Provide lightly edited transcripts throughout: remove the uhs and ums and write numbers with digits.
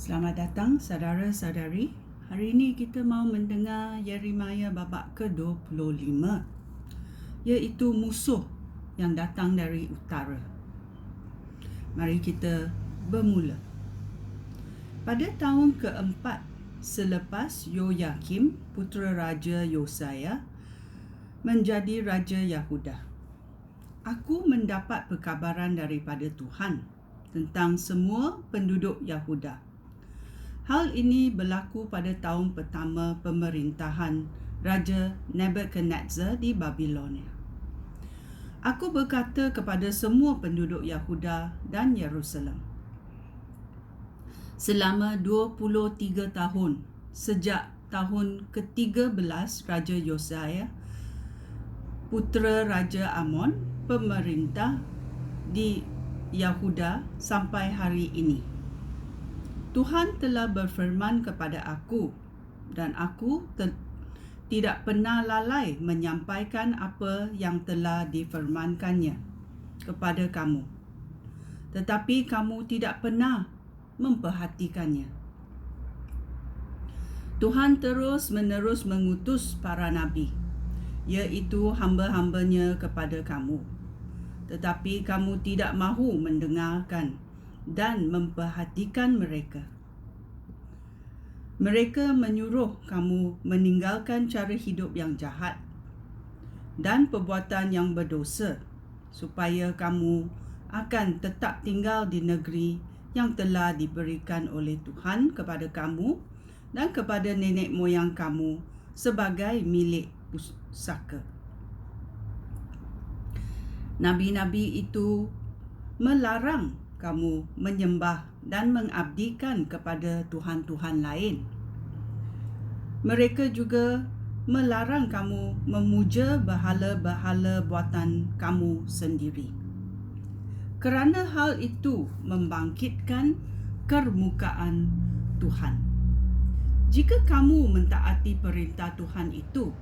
Selamat datang saudara-saudari. Hari ini kita mau mendengar Yeremia babak ke-25, iaitu musuh yang datang dari utara. Mari kita bermula. Pada tahun keempat selepas Yoyakim, putera Raja Yosaya, menjadi Raja Yahuda, aku mendapat perkabaran daripada Tuhan tentang semua penduduk Yahuda. Hal ini berlaku pada tahun pertama pemerintahan Raja Nebuchadnezzar di Babilonia. Aku berkata kepada semua penduduk Yahuda dan Yerusalem, selama 23 tahun sejak tahun ke-13 Raja Yosaya, putera Raja Amon, pemerintah di Yahuda sampai hari ini, Tuhan telah berfirman kepada aku, dan aku tidak pernah lalai menyampaikan apa yang telah difirmankannya kepada kamu. Tetapi kamu tidak pernah memperhatikannya. Tuhan terus-menerus mengutus para nabi, iaitu hamba-hambanya kepada kamu. Tetapi kamu tidak mahu mendengarkan dan memperhatikan mereka. Mereka menyuruh kamu meninggalkan cara hidup yang jahat dan perbuatan yang berdosa, supaya kamu akan tetap tinggal di negeri yang telah diberikan oleh Tuhan kepada kamu dan kepada nenek moyang kamu sebagai milik pusaka. Nabi-nabi itu melarang kamu menyembah dan mengabdikan kepada tuhan-tuhan lain. Mereka juga melarang kamu memuja berhala-berhala buatan kamu sendiri. Kerana hal itu membangkitkan kemukaan Tuhan. Jika kamu mentaati perintah Tuhan itu,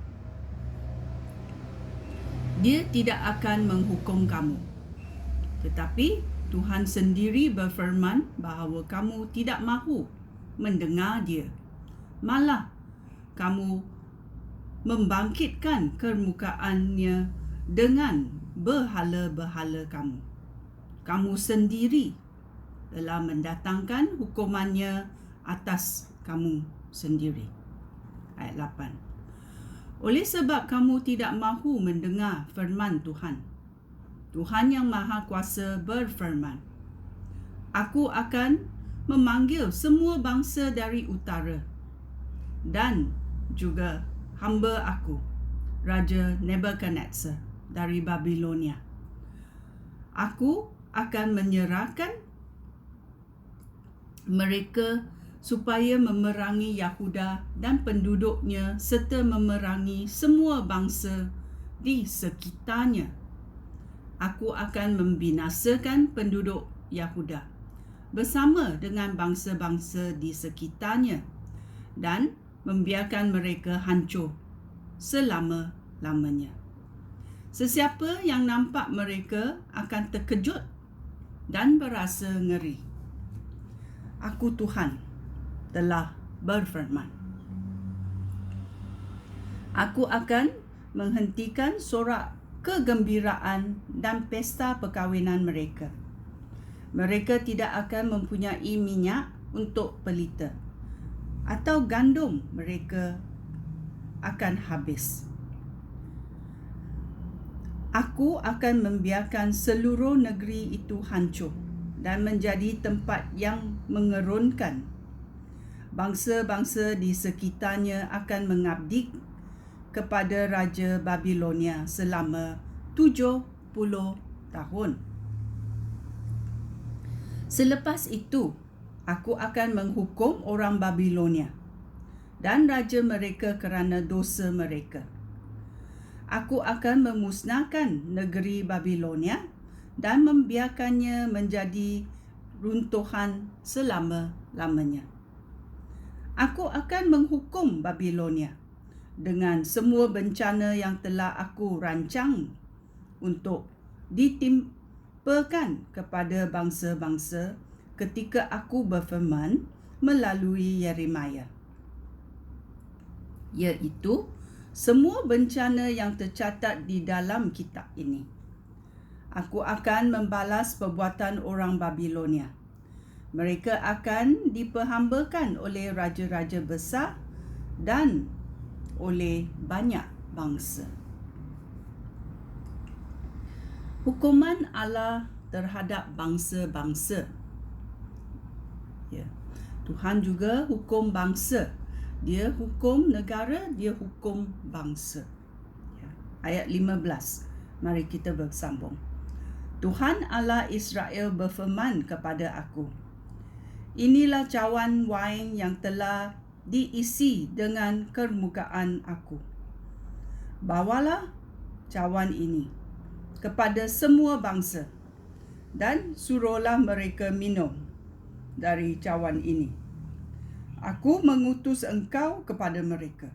Dia tidak akan menghukum kamu. Tetapi Tuhan sendiri berfirman bahawa kamu tidak mahu mendengar Dia. Malah kamu membangkitkan kemukaannya dengan berhala-berhala kamu. Kamu sendiri telah mendatangkan hukumannya atas kamu sendiri. Ayat 8. Oleh sebab kamu tidak mahu mendengar firman Tuhan, Tuhan yang Maha Kuasa berfirman, aku akan memanggil semua bangsa dari utara dan juga hamba aku, Raja Nebuchadnezzar dari Babilonia. Aku akan menyerahkan mereka supaya memerangi Yahuda dan penduduknya serta memerangi semua bangsa di sekitarnya. Aku akan membinasakan penduduk Yahuda bersama dengan bangsa-bangsa di sekitarnya dan membiarkan mereka hancur selama-lamanya. Sesiapa yang nampak mereka akan terkejut dan berasa ngeri. Aku Tuhan telah berfirman. Aku akan menghentikan sorak kegembiraan dan pesta perkahwinan mereka. Mereka tidak akan mempunyai minyak untuk pelita, atau gandum mereka akan habis. Aku akan membiarkan seluruh negeri itu hancur dan menjadi tempat yang mengerunkan. Bangsa-bangsa di sekitarnya akan mengabdi kepada Raja Babilonia selama 70 tahun. Selepas itu, aku akan menghukum orang Babilonia dan raja mereka kerana dosa mereka. Aku akan memusnahkan negeri Babilonia dan membiarkannya menjadi runtuhan selama-lamanya. Aku akan menghukum Babilonia dengan semua bencana yang telah aku rancang untuk ditimpakan kepada bangsa-bangsa ketika aku berfirman melalui Yeremia, iaitu semua bencana yang tercatat di dalam kitab ini. Aku akan membalas perbuatan orang Babilonia. Mereka akan diperhambakan oleh raja-raja besar dan oleh banyak bangsa. Hukuman Allah terhadap bangsa-bangsa. Ya. Tuhan juga hukum bangsa. Dia hukum negara, dia hukum bangsa. Ya. Ayat 15. Mari kita bersambung. Tuhan Allah Israel berfirman kepada aku, inilah cawan wain yang telah diisi dengan kemukaan aku. Bawalah cawan ini kepada semua bangsa dan suruhlah mereka minum dari cawan ini. Aku mengutus engkau kepada mereka.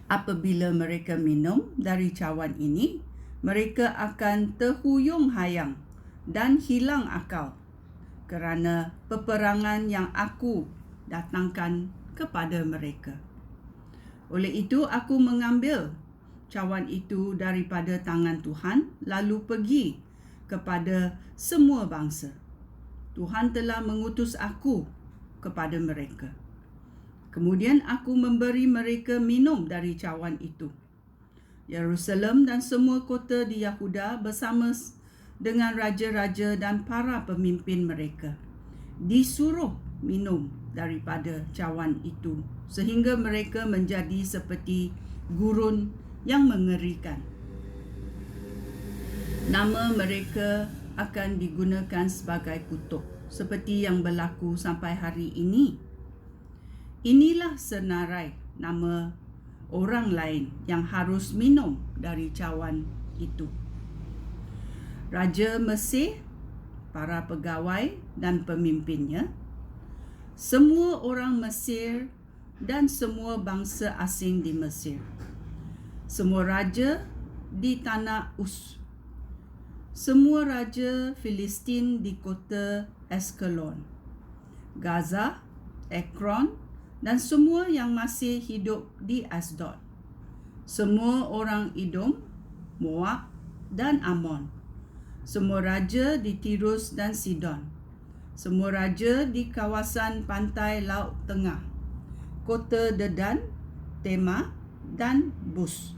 Apabila mereka minum dari cawan ini, mereka akan terhuyung hayang dan hilang akal kerana peperangan yang aku datangkan kepada mereka. Oleh itu, aku mengambil cawan itu daripada tangan Tuhan, lalu pergi kepada semua bangsa. Tuhan telah mengutus aku kepada mereka. Kemudian aku memberi mereka minum dari cawan itu. Yerusalem dan semua kota di Yahuda bersama dengan raja-raja dan para pemimpin mereka disuruh minum daripada cawan itu sehingga mereka menjadi seperti gurun yang mengerikan. Nama mereka akan digunakan sebagai kutuk seperti yang berlaku sampai hari ini. Inilah senarai nama orang lain yang harus minum dari cawan itu. Raja Mesir, para pegawai dan pemimpinnya, semua orang Mesir dan semua bangsa asing di Mesir, semua raja di tanah Us, semua raja Filistin di kota Askelon, Gaza, Ekron, dan semua yang masih hidup di Asdod, semua orang Edom, Moab, dan Amon, semua raja di Tirus dan Sidon, semua raja di kawasan pantai Laut Tengah, kota Dedan, Tema, dan Bus,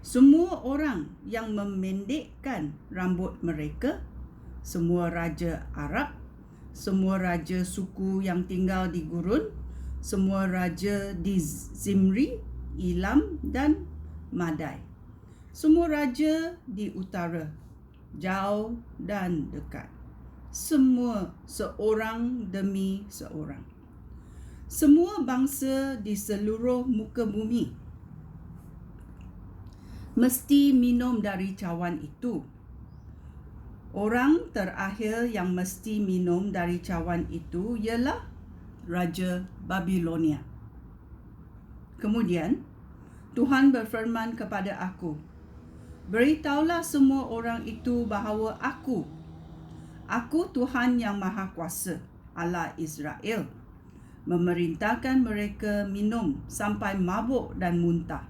semua orang yang memendekkan rambut mereka, semua raja Arab, semua raja suku yang tinggal di gurun, semua raja di Zimri, Ilam, dan Madai, semua raja di utara, jauh dan dekat, semua seorang demi seorang, semua bangsa di seluruh muka bumi mesti minum dari cawan itu. Orang terakhir yang mesti minum dari cawan itu ialah Raja Babilonia. Kemudian Tuhan berfirman kepada aku, beritahulah semua orang itu bahawa aku Tuhan yang Maha Kuasa, Allah Israel, memerintahkan mereka minum sampai mabuk dan muntah.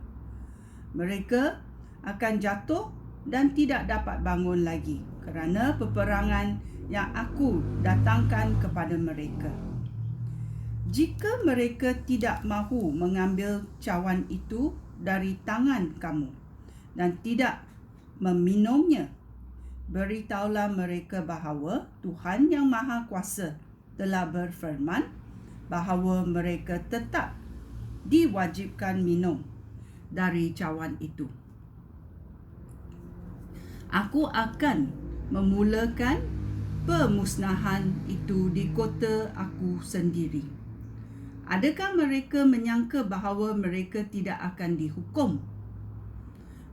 Mereka akan jatuh dan tidak dapat bangun lagi kerana peperangan yang aku datangkan kepada mereka. Jika mereka tidak mahu mengambil cawan itu dari tangan kamu dan tidak meminumnya, beritahulah mereka bahawa Tuhan yang Maha Kuasa telah berfirman bahawa mereka tetap diwajibkan minum dari cawan itu. Aku akan memulakan pemusnahan itu di kota aku sendiri. Adakah mereka menyangka bahawa mereka tidak akan dihukum?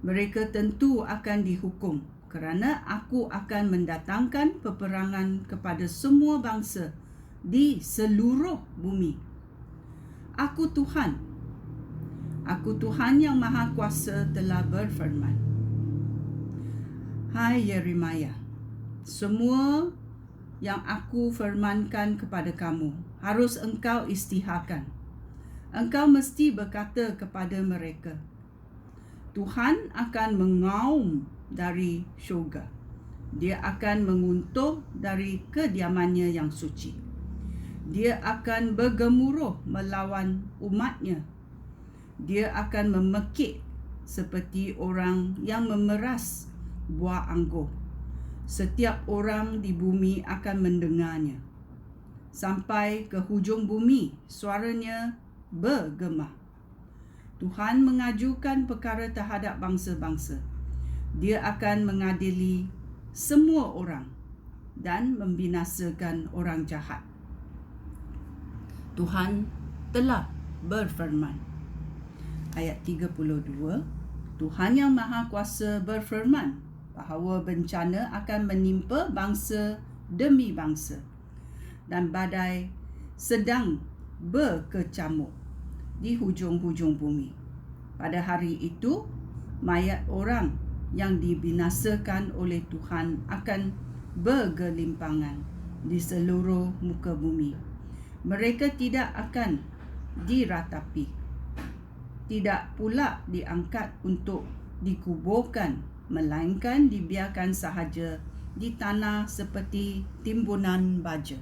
Mereka tentu akan dihukum kerana aku akan mendatangkan peperangan kepada semua bangsa di seluruh bumi. Aku Tuhan yang Maha Kuasa telah berfirman. Hai Yeremia, semua yang aku firmankan kepada kamu harus engkau isytiharkan. Engkau mesti berkata kepada mereka, Tuhan akan mengaum dari syurga. Dia akan menguntuh dari kediamannya yang suci. Dia akan bergemuruh melawan umatnya. Dia akan memekik seperti orang yang memeras buah anggur. Setiap orang di bumi akan mendengarnya. Sampai ke hujung bumi, suaranya bergema. Tuhan mengajukan perkara terhadap bangsa-bangsa. Dia akan mengadili semua orang dan membinasakan orang jahat. Tuhan telah berfirman. Ayat 32, Tuhan Yang Maha Kuasa berfirman bahawa bencana akan menimpa bangsa demi bangsa dan badai sedang berkecamuk di hujung-hujung bumi. Pada hari itu, mayat orang yang dibinasakan oleh Tuhan akan bergelimpangan di seluruh muka bumi. Mereka tidak akan diratapi, tidak pula diangkat untuk dikuburkan, melainkan dibiarkan sahaja di tanah seperti timbunan baja.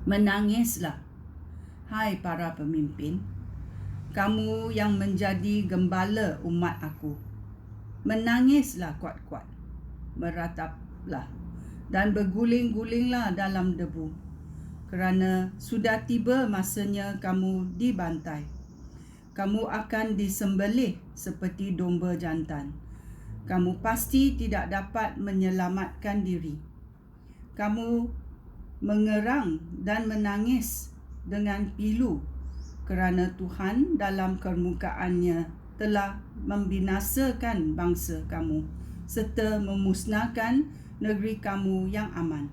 Menangislah, hai para pemimpin, kamu yang menjadi gembala umat aku. Menangislah kuat-kuat, merataplah dan berguling-gulinglah dalam debu, kerana sudah tiba masanya kamu dibantai. Kamu akan disembelih seperti domba jantan. Kamu pasti tidak dapat menyelamatkan diri. Kamu mengerang dan menangis dengan pilu kerana Tuhan dalam kemurkaannya telah membinasakan bangsa kamu serta memusnahkan negeri kamu yang aman.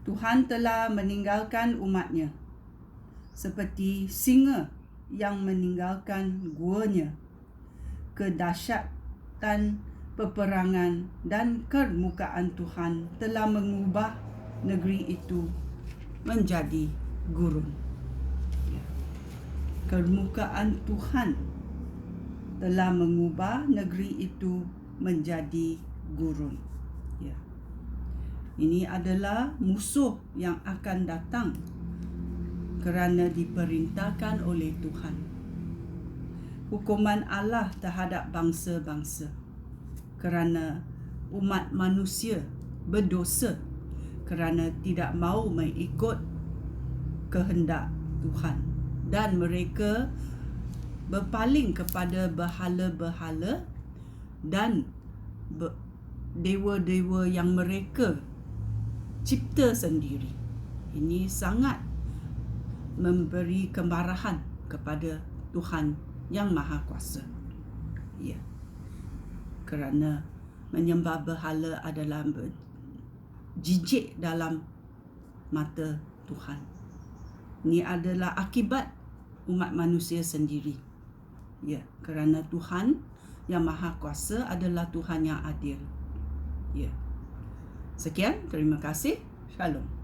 Tuhan telah meninggalkan umatnya seperti singa yang meninggalkan guanya. Kedahsyatan peperangan dan kemurkaan Tuhan telah mengubah negeri itu menjadi gurun. Kemurkaan Tuhan telah mengubah negeri itu menjadi gurun. Ya. Ini adalah musuh yang akan datang kerana diperintahkan oleh Tuhan. Hukuman Allah terhadap bangsa-bangsa kerana umat manusia berdosa kerana tidak mahu mengikut kehendak Tuhan dan mereka berpaling kepada berhala-berhala dan dewa-dewa yang mereka cipta sendiri. Ini sangat memberi kemarahan kepada Tuhan Yang Maha Kuasa. Ya. Kerana menyembah berhala adalah jijik dalam mata Tuhan. Ini adalah akibat umat manusia sendiri. Ya, kerana Tuhan Yang Maha Kuasa adalah Tuhan yang adil. Ya. Sekian, terima kasih. Shalom.